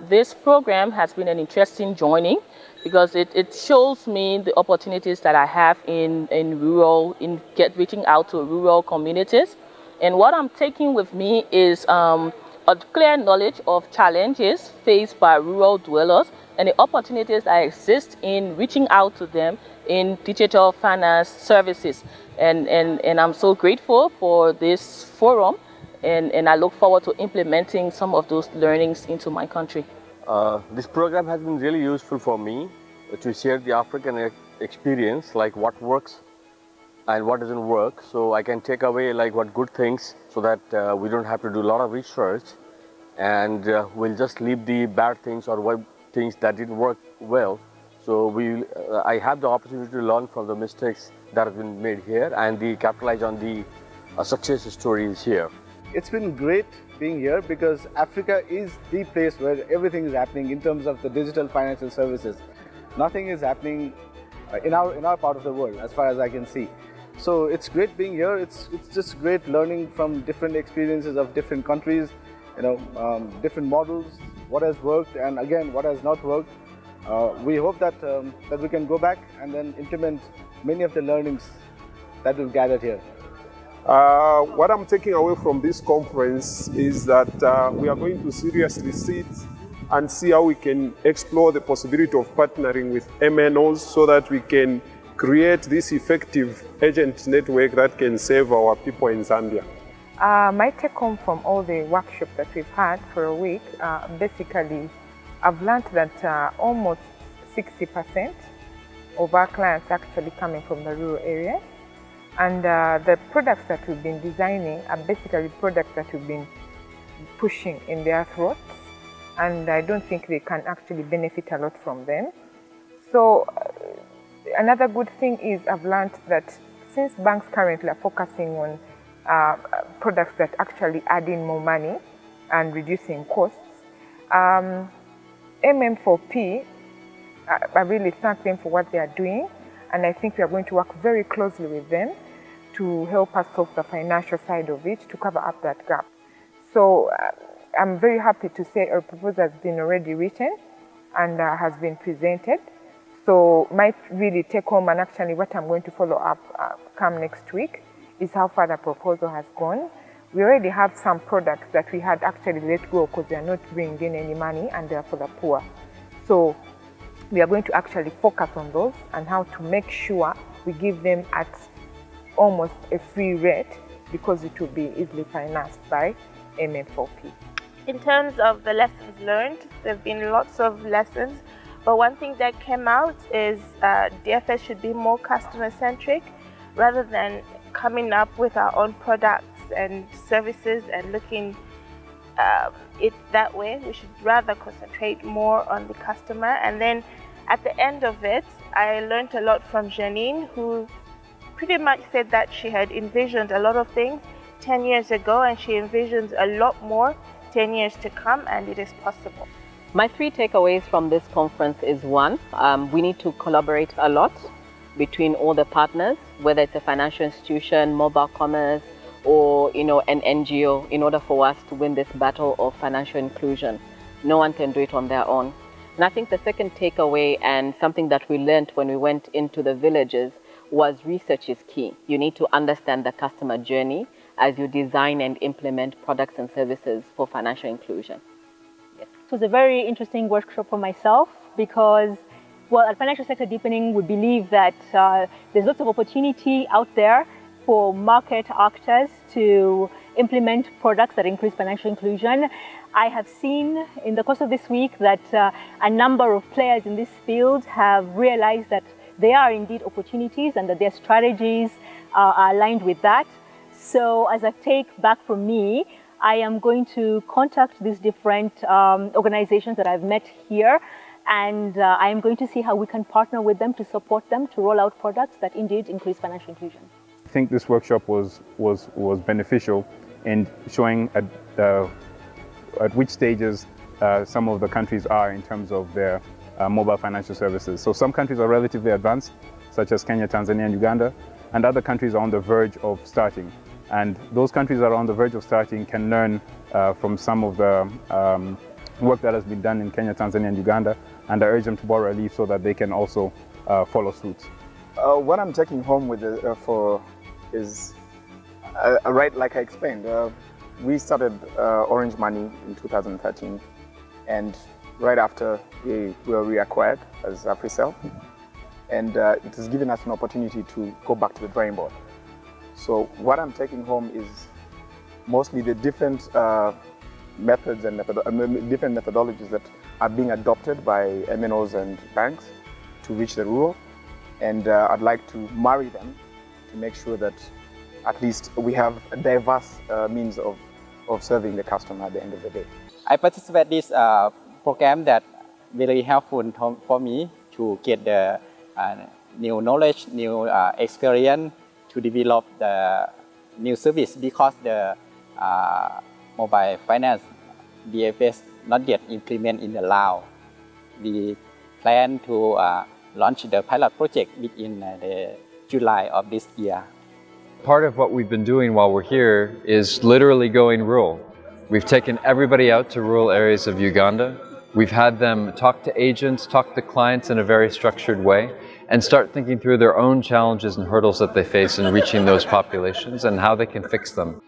this program has been an interesting journey because it shows me the opportunities that I have in reaching out to rural communities. And what I'm taking with me is a clear knowledge of challenges faced by rural dwellers and the opportunities that exist in reaching out to them in digital finance services. And I'm so grateful for this forum, and I look forward to implementing some of those learnings into my country. This program has been really useful for me to share the African experience, like what works and what doesn't work, so I can take away like what good things, so that we don't have to do a lot of research, and we'll just leave the bad things or what things that didn't work well. So I have the opportunity to learn from the mistakes that have been made here and capitalize on the success stories here. It's been great being here because Africa is the place where everything is happening in terms of the digital financial services. Nothing is happening in our part of the world, as far as I can see. So it's great being here. It's just great learning from different experiences of different countries, different models, what has worked and again what has not worked. We hope that we can go back and then implement many of the learnings that we've gathered here. What I'm taking away from this conference is that we are going to seriously sit and see how we can explore the possibility of partnering with MNOs so that we can create this effective agent network that can save our people in Zambia. My take home from all the workshops that we've had for a week, basically I've learned that almost 60% of our clients actually coming from the rural areas. And the products that we've been designing are basically products that we've been pushing in their throats, and I don't think they can actually benefit a lot from them. So another good thing is I've learned that since banks currently are focusing on products that actually add in more money and reducing costs, MM4P, I really thank them for what they are doing, and I think we are going to work very closely with them to help us solve the financial side of it, to cover up that gap. So I'm very happy to say our proposal has been already written and has been presented. So might really take home, and actually what I'm going to follow up come next week is how far the proposal has gone. We already have some products that we had actually let go because they are not bringing in any money and they are for the poor. So we are going to actually focus on those and how to make sure we give them at almost a free rate, because it will be easily financed by MM4P. In terms of the lessons learned, there have been lots of lessons, but one thing that came out is DFS should be more customer-centric rather than coming up with our own products and services and looking it that way. We should rather concentrate more on the customer. And then at the end of it, I learned a lot from Janine, who pretty much said that she had envisioned a lot of things 10 years ago and she envisions a lot more 10 years to come, and it is possible. My 3 takeaways from this conference is 1, we need to collaborate a lot between all the partners, whether it's a financial institution, mobile commerce, or an NGO, in order for us to win this battle of financial inclusion. No one can do it on their own. And I think the second takeaway, and something that we learned when we went into the villages, was research is key. You need to understand the customer journey as you design and implement products and services for financial inclusion. Yes. It was a very interesting workshop for myself because, well, at Financial Sector Deepening, we believe that there's lots of opportunity out there for market actors to implement products that increase financial inclusion. I have seen in the course of this week that a number of players in this field have realized that there are indeed opportunities and that their strategies are aligned with that. So as a take back from me, I am going to contact these different organizations that I've met here, and I am going to see how we can partner with them to support them to roll out products that indeed increase financial inclusion. I think this workshop was beneficial in showing at which stages some of the countries are in terms of their mobile financial services. So some countries are relatively advanced, such as Kenya, Tanzania, and Uganda, and other countries are on the verge of starting. And those countries that are on the verge of starting can learn from some of the work that has been done in Kenya, Tanzania, and Uganda, and I urge them to borrow a leaf so that they can also follow suit. What I'm taking home with is right, like I explained. We started Orange Money in 2013, and right after we were reacquired as AfriCell, and it has given us an opportunity to go back to the drawing board. So what I'm taking home is mostly the different methods and different methodologies that are being adopted by MNOs and banks to reach the rural, and I'd like to marry them to make sure that at least we have a diverse means of serving the customer at the end of the day. I participate in this program that very helpful for me to get the new knowledge, new experience to develop the new service, because the mobile finance DFS not yet implemented in the Laos. We plan to launch the pilot project within the July of this year. Part of what we've been doing while we're here is literally going rural. We've taken everybody out to rural areas of Uganda. We've had them talk to agents, talk to clients in a very structured way, and start thinking through their own challenges and hurdles that they face in reaching those populations and how they can fix them.